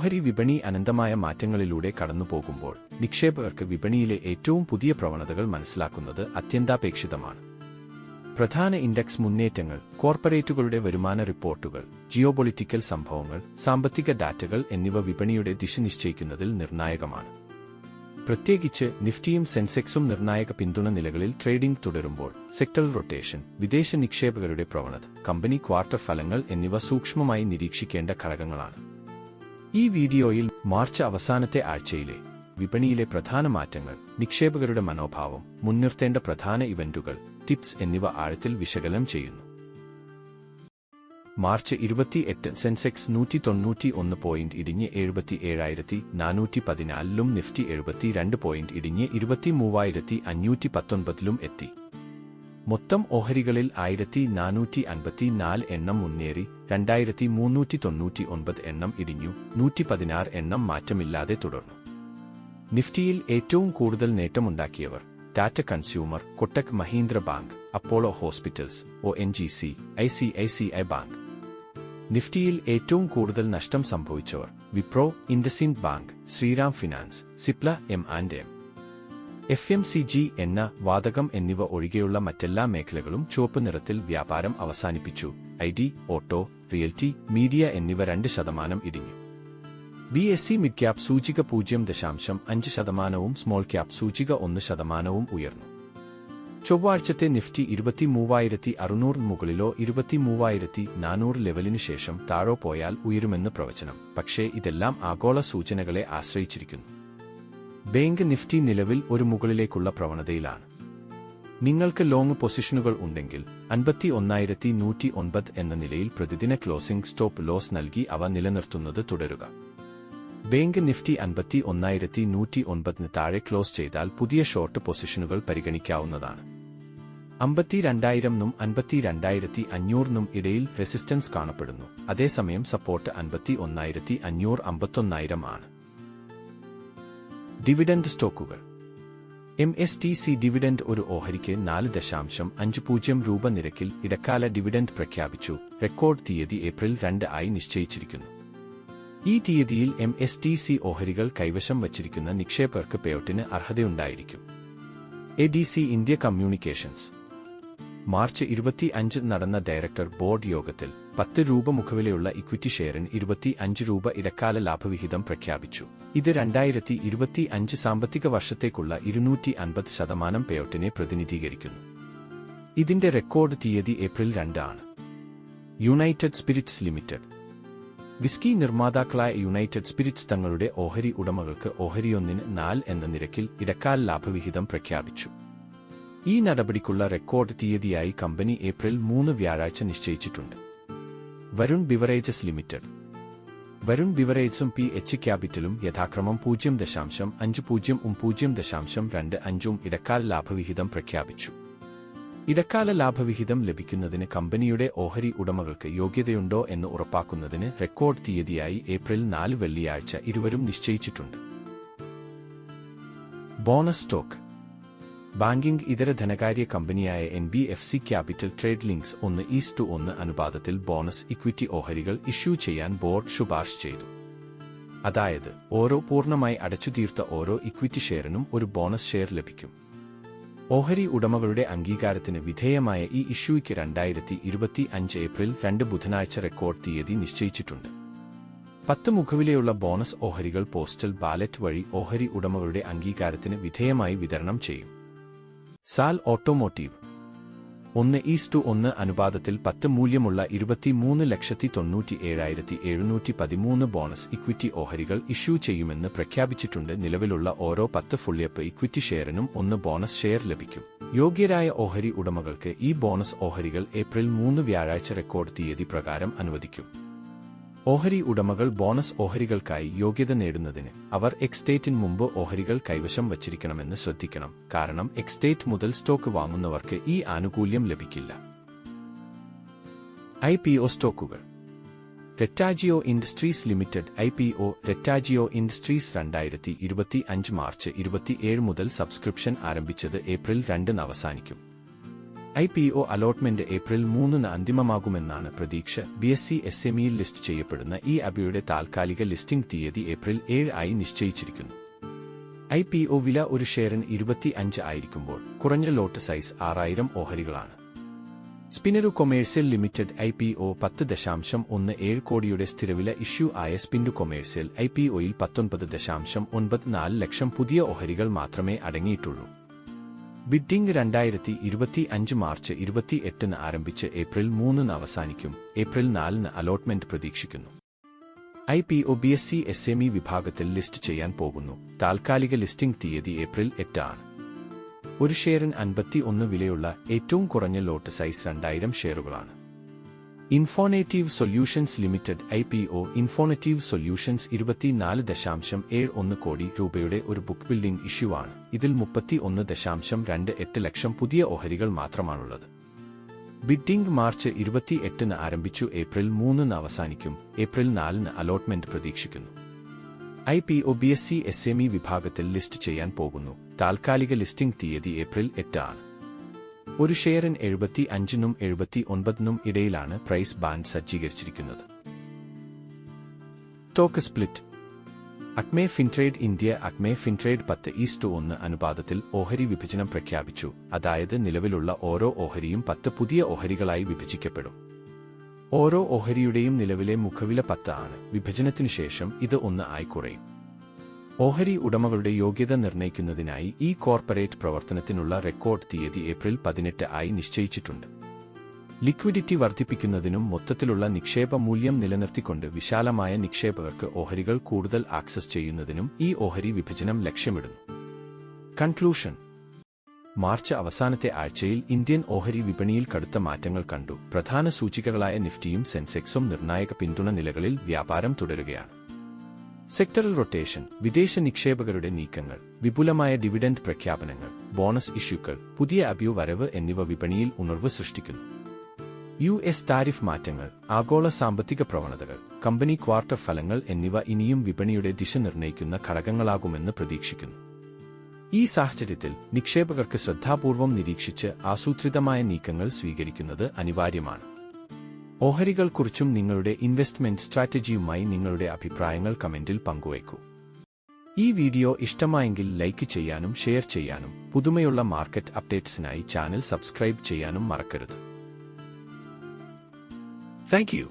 ഓഹരി വിപണി അനന്തമായ മാറ്റങ്ങളിലൂടെ കടന്നുപോകുമ്പോൾ നിക്ഷേപകർക്ക് വിപണിയിലെ ഏറ്റവും പുതിയ പ്രവണതകൾ മനസ്സിലാക്കുന്നത് അത്യന്താപേക്ഷിതമാണ്. പ്രധാന ഇൻഡെക്സ് മുന്നേറ്റങ്ങൾ, കോർപ്പറേറ്റുകളുടെ വരുമാന റിപ്പോർട്ടുകൾ, ജിയോപൊളിറ്റിക്കൽ സംഭവങ്ങൾ, സാമ്പത്തിക ഡാറ്റകൾ എന്നിവ വിപണിയുടെ ദിശ നിശ്ചയിക്കുന്നതിൽ നിർണായകമാണ്. പ്രത്യേകിച്ച് നിഫ്റ്റിയും സെൻസെക്സും നിർണായക പിന്തുണ നിലകളിൽ ട്രേഡിംഗ് തുടരുമ്പോൾ സെക്ടറൽ റൊട്ടേഷൻ, വിദേശ നിക്ഷേപകരുടെ പ്രവണത, കമ്പനി ക്വാർട്ടർ ഫലങ്ങൾ എന്നിവ സൂക്ഷ്മമായി നിരീക്ഷിക്കേണ്ട ഘടകങ്ങളാണ്. ഈ വീഡിയോയിൽ മാർച്ച് അവസാനത്തെ ആഴ്ചയിലെ വിപണിയിലെ പ്രധാന മാറ്റങ്ങൾ, നിക്ഷേപകരുടെ മനോഭാവം, മുൻനിർത്തേണ്ട പ്രധാന ഇവന്റുകൾ, ടിപ്സ് എന്നിവ ആഴത്തിൽ വിശകലനം ചെയ്യുന്നു. മാർച്ച് 28 സെൻസെക്സ് 191 പോയിന്റ് ഇടിഞ്ഞ് 77,414 നിഫ്റ്റി 72 പോയിന്റ് ഇടിഞ്ഞ് 23,519 എത്തി. മൊത്തം ഓഹരികളിൽ 1,454 എണ്ണം മുന്നേറി, 2,399 എണ്ണം ഇടിഞ്ഞു, 116 എണ്ണം മാറ്റമില്ലാതെ തുടർന്നു. നിഫ്റ്റിയിൽ ഏറ്റവും കൂടുതൽ നേട്ടമുണ്ടാക്കിയവർ Tata consumer, Kotak Mahindra bank, Apollo hospitals, ONGC, ICICI bank. നിഫ്റ്റിയിൽ ഏറ്റവും കൂടുതൽ നഷ്ടം സംഭവിച്ചവർ Wipro, IndusInd bank, Shriram finance, Cipla, M&M. FMCG, എണ്ണ, വാതകം എന്നിവ ഒഴികെയുള്ള മറ്റെല്ലാ മേഖലകളും ചുവപ്പ് നിറത്തിൽ വ്യാപാരം അവസാനിപ്പിച്ചു. ID, ഓട്ടോ, റിയൽറ്റി, മീഡിയ എന്നിവ 2% ഇടിഞ്ഞു. BSE മിഡ് ക്യാപ് സൂചിക 0.5%, സ്മോൾ ക്യാപ് സൂചിക 1% ഉയർന്നു. ചൊവ്വാഴ്ചത്തെ നിഫ്റ്റി 23,600 മുകളിലോ 23,400 ലെവലിനു ശേഷം താഴോ പോയാൽ ഉയരുമെന്ന് പ്രവചനം. പക്ഷേ ഇതെല്ലാം ആഗോള സൂചനകളെ ആശ്രയിച്ചിരിക്കുന്നു. ബാങ്ക് നിഫ്റ്റി നിലവിൽ ഒരു മുകളിലേക്കുള്ള പ്രവണതയിലാണ്. നിങ്ങൾക്ക് ലോങ് പൊസിഷനുകൾ ഉണ്ടെങ്കിൽ 51,109 എന്ന നിലയിൽ പ്രതിദിന ക്ലോസിംഗ് സ്റ്റോപ്പ് ലോസ് നൽകി അവ നിലനിർത്തുന്നത് തുടരുക. ബാങ്ക് നിഫ്റ്റി 51,109 താഴെ ക്ലോസ് ചെയ്താൽ പുതിയ ഷോർട്ട് പൊസിഷനുകൾ പരിഗണിക്കാവുന്നതാണ്. 52,000 52,500 ഇടയിൽ റെസിസ്റ്റൻസ് കാണപ്പെടുന്നു. അതേസമയം സപ്പോർട്ട് 51,500 ആണ്. ഡിവിഡൻഡ് സ്റ്റോക്കുകൾ. MSTC ഡിവിഡൻഡ് ഒരു ഓഹരിക്ക് 4.50 രൂപ നിരക്കിൽ ഇടക്കാല ഡിവിഡൻഡ് പ്രഖ്യാപിച്ചു. റെക്കോർഡ് തീയതി ഏപ്രിൽ 2 ആയി നിശ്ചയിച്ചിരിക്കുന്നു. ഈ തീയതിയിൽ MSTC ഓഹരികൾ കൈവശം വച്ചിരിക്കുന്ന നിക്ഷേപകർക്ക് പേഔട്ടിന് അർഹതയുണ്ടായിരിക്കും. ADC India communications. മാർച്ച് 25 നടന്ന ഡയറക്ടർ ബോർഡ് യോഗത്തിൽ 10 രൂപ മുഖവിലയുള്ള ഇക്വിറ്റി ഷെയറിന് 25 രൂപ ഇടക്കാല ലാഭവിഹിതം പ്രഖ്യാപിച്ചു. ഇത് 2025 സാമ്പത്തിക വർഷത്തേക്കുള്ള 250% പേഔട്ടിനെ പ്രതിനിധീകരിക്കുന്നു. ഇതിന്റെ റെക്കോർഡ് തീയതി ഏപ്രിൽ 2 ആണ്. United spirits limited. വിസ്കി നിർമ്മാതാക്കളായ യുണൈറ്റഡ് സ്പിരിറ്റ്സ് തങ്ങളുടെ ഓഹരി ഉടമകൾക്ക് ഓഹരിയൊന്നിന് 4 എന്ന നിരക്കിൽ ഇടക്കാല ലാഭവിഹിതം പ്രഖ്യാപിച്ചു. ഈ നടപടിക്കുള്ള റെക്കോർഡ് തീയതിയായി കമ്പനി ഏപ്രിൽ 3 വ്യാഴാഴ്ച നിശ്ചയിച്ചിട്ടുണ്ട്. Varun beverages limited. വരുൺ ബിവറേജസും PH ക്യാപിറ്റലും യഥാക്രമം 0.50 0.25 ഇടക്കാല ലാഭവിഹിതം പ്രഖ്യാപിച്ചു. ഇടക്കാല ലാഭവിഹിതം ലഭിക്കുന്നതിന് കമ്പനിയുടെ ഓഹരി ഉടമകൾക്ക് യോഗ്യതയുണ്ടോ എന്ന് ഉറപ്പാക്കുന്നതിന് റെക്കോർഡ് തീയതിയായി ഏപ്രിൽ 4 വെള്ളിയാഴ്ച ഇരുവരും നിശ്ചയിച്ചിട്ടുണ്ട്. Bonus stock. ബാങ്കിംഗ് ഇതര ധനകാര്യ കമ്പനിയായ NBFC ക്യാപിറ്റൽ ട്രേഡ് ലിങ്ക്സ് 1:1 അനുപാതത്തിൽ ബോണസ് ഇക്വിറ്റി ഓഹരികൾ ഇഷ്യൂ ചെയ്യാൻ ബോർഡ് ശുപാർശ ചെയ്തു. അതായത് ഓരോ പൂർണ്ണമായി അടച്ചുതീർത്ത ഓരോ ഇക്വിറ്റി ഷെയറിനും ഒരു ബോണസ് ഷെയർ ലഭിക്കും. ഓഹരി ഉടമകളുടെ അംഗീകാരത്തിന് വിധേയമായ ഈ ഇഷ്യൂയ്ക്ക് 2025 ഏപ്രിൽ 2 ബുധനാഴ്ച റെക്കോർഡ് തീയതി നിശ്ചയിച്ചിട്ടുണ്ട്. 10 മുഖവിലയുള്ള ബോണസ് ഓഹരികൾ പോസ്റ്റൽ ബാലറ്റ് വഴി ഓഹരി ഉടമകളുടെ അംഗീകാരത്തിന് വിധേയമായി വിതരണം ചെയ്യും. സാൽ ഓട്ടോമോട്ടീവ്. 1:1 അനുപാതത്തിൽ 10 മൂല്യമുള്ള 23,97,713 ബോണസ് ഇക്വിറ്റി ഓഹരികൾ ഇഷ്യൂ ചെയ്യുമെന്ന് പ്രഖ്യാപിച്ചിട്ടുണ്ട്. നിലവിലുള്ള ഓരോ 10 ഫുള്ളിയപ്പ് ഇക്വിറ്റി ഷെയറിനും 1 ബോണസ് ഷെയർ ലഭിക്കും. യോഗ്യരായ ഓഹരി ഉടമകൾക്ക് ഈ ബോണസ് ഓഹരികൾ ഏപ്രിൽ 3 വ്യാഴാഴ്ച റെക്കോർഡ് തീയതി പ്രകാരം അനുവദിക്കും. ഓഹരി ഉടമകൾ ബോണസ് ഓഹരികൾക്കായി യോഗ്യത നേടുന്നതിന് അവർ എക്സ്ഡേറ്റിന് മുമ്പ് ഓഹരികൾ കൈവശം വച്ചിരിക്കണമെന്ന് ശ്രദ്ധിക്കണം. കാരണം എക്സ്ഡേറ്റ് മുതൽ സ്റ്റോക്ക് വാങ്ങുന്നവർക്ക് ഈ ആനുകൂല്യം ലഭിക്കില്ല. IPO സ്റ്റോക്കുകൾ. Retaggio industries limited IPO. Retaggio industries 2025 March 27 മുതൽ സബ്സ്ക്രിപ്ഷൻ ആരംഭിച്ചത് ഏപ്രിൽ 2 അവസാനിക്കും. IPO അലോട്ട്മെന്റ് ഏപ്രിൽ 3-ന് അന്തിമമാകുമെന്നാണ് പ്രതീക്ഷ. BSE SMEയിൽ ലിസ്റ്റ് ചെയ്യപ്പെടുന്ന ഈ IPOയുടെ താൽക്കാലിക ലിസ്റ്റിംഗ് തീയതി ഏപ്രിൽ 7 ആയി നിശ്ചയിച്ചിരിക്കുന്നു. IPO വില ഒരു ഷെയറിന് 25 ആയിരിക്കുമ്പോൾ കുറഞ്ഞ ലോട്ട് സൈസ് 6000 ഓഹരികളാണ്. സ്പിന്നരു കൊമേഴ്സ്യൽ ലിമിറ്റഡ് IPO 10.17 കോടിയുടെ സ്ഥിരവില ഇഷ്യൂ ആയ സ്പിൻഡു കൊമേഴ്സ്യൽ IPOയിൽ 19.94 ലക്ഷം പുതിയ ഓഹരികൾ മാത്രമേ അടങ്ങിയിട്ടുള്ളൂ. ബിഡ്ഡിംഗ് 2025 മാർച്ച് 28-ന് ആരംഭിച്ച് ഏപ്രിൽ 3-ന് അവസാനിക്കും. ഏപ്രിൽ 4-ന് അലോട്ട്മെന്റ് പ്രതീക്ഷിക്കുന്നു. IPO BSE SME വിഭാഗത്തിൽ ലിസ്റ്റ് ചെയ്യാൻ പോകുന്നു. താൽക്കാലിക ലിസ്റ്റിംഗ് തീയതി ഏപ്രിൽ 8 ആണ്. ഒരു ഷെയറിന് 51 വിലയുള്ള ഏറ്റവും കുറഞ്ഞ ലോട്ട് സൈസ് 2000 ഷെയറുകളാണ്. Infonative solutions limited IPO Infonative solutions 24.71 കോടി രൂപയുടെ ഒരു ബുക്ക് ബിൽഡിംഗ് ഇഷ്യൂ ആണ്. ഇതിൽ 31.28 ലക്ഷം പുതിയ ഓഹരികൾ മാത്രമാണുള്ളത്. ബിഡ്ഡിംഗ് മാർച്ച് 28-ന് ആരംഭിച്ചു. ഏപ്രിൽ 3-ന് അവസാനിക്കും. ഏപ്രിൽ 4-ന് അലോട്ട്മെന്റ് പ്രതീക്ഷിക്കുന്നു. IPO BSE SME വിഭാഗത്തിൽ ലിസ്റ്റ് ചെയ്യാൻ പോകുന്നു. താൽക്കാലിക ലിസ്റ്റിംഗ് തീയതി ഏപ്രിൽ 8 ആണ്. ഒരു ഷെയറിന് 75-നും 79-നും ഇടയിലാണ് പ്രൈസ് ബാൻഡ് സജ്ജീകരിച്ചിരിക്കുന്നത്. Stock split. Acme Fintrade India Acme Fintrade 10:1 അനുപാതത്തിൽ ഓഹരി വിഭജനം പ്രഖ്യാപിച്ചു. അതായത് നിലവിലുള്ള ഓരോ ഓഹരിയും 10 പുതിയ ഓഹരികളായി വിഭജിക്കപ്പെടും. ഓരോ ഓഹരിയുടെയും നിലവിലെ മുഖവില 10 ആണ്. വിഭജനത്തിനു ശേഷം ഇത് 1 ആയി കുറയും. ഓഹരി ഉടമകളുടെ യോഗ്യത നിർണ്ണയിക്കുന്നതിനായി ഈ കോർപ്പറേറ്റ് പ്രവർത്തനത്തിനുള്ള റെക്കോർഡ് തീയതി ഏപ്രിൽ 18 ആയി നിശ്ചയിച്ചിട്ടുണ്ട്. ലിക്വിഡിറ്റി വർദ്ധിപ്പിക്കുന്നതിനും മൊത്തത്തിലുള്ള നിക്ഷേപ മൂല്യം നിലനിർത്തിക്കൊണ്ട് വിശാലമായ നിക്ഷേപകർക്ക് ഓഹരികൾ കൂടുതൽ ആക്സസ് ചെയ്യുന്നതിനും ഈ ഓഹരി വിഭജനം ലക്ഷ്യമിടുന്നു. കൺക്ലൂഷൻ. മാർച്ച് അവസാനത്തെ ആഴ്ചയിൽ ഇന്ത്യൻ ഓഹരി വിപണിയിൽ കടുത്ത മാറ്റങ്ങൾ കണ്ടു. പ്രധാന സൂചികകളായ നിഫ്റ്റിയും സെൻസെക്സും നിർണായക പിന്തുണ നിലകളിൽ വ്യാപാരം തുടരുകയാണ്. സെക്ടറൽ റൊട്ടേഷൻ, വിദേശ നിക്ഷേപകരുടെ നീക്കങ്ങൾ, വിപുലമായ ഡിവിഡൻഡ് പ്രഖ്യാപനങ്ങൾ, ബോണസ് ഇഷ്യൂക്കൾ, പുതിയ IPO വരവ് എന്നിവ വിപണിയിൽ ഉണർവ് സൃഷ്ടിക്കുന്നു. US താരിഫ് മാറ്റങ്ങൾ, ആഗോള സാമ്പത്തിക പ്രവണതകൾ, കമ്പനി ക്വാർട്ടർ ഫലങ്ങൾ എന്നിവ ഇനിയും വിപണിയുടെ ദിശ നിർണ്ണയിക്കുന്ന ഘടകങ്ങളാകുമെന്ന് പ്രതീക്ഷിക്കുന്നു. ഈ സാഹചര്യത്തിൽ നിക്ഷേപകർക്ക് ശ്രദ്ധാപൂർവം നിരീക്ഷിച്ച് ആസൂത്രിതമായ നീക്കങ്ങൾ സ്വീകരിക്കുന്നത് അനിവാര്യമാണ്. ഓഹരികളെക്കുറിച്ചും നിങ്ങളുടെ ഇൻവെസ്റ്റ്മെന്റ് സ്ട്രാറ്റജിയുമായി നിങ്ങളുടെ അഭിപ്രായങ്ങൾ കമന്റിൽ പങ്കുവയ്ക്കൂ. ഈ വീഡിയോ ഇഷ്ടമായെങ്കിൽ ലൈക്ക് ചെയ്യാനും ഷെയർ ചെയ്യാനും പുതുമയുള്ള മാർക്കറ്റ് അപ്ഡേറ്റ്സിനായി ചാനൽ സബ്സ്ക്രൈബ് ചെയ്യാനും മറക്കരുത്. Thank you.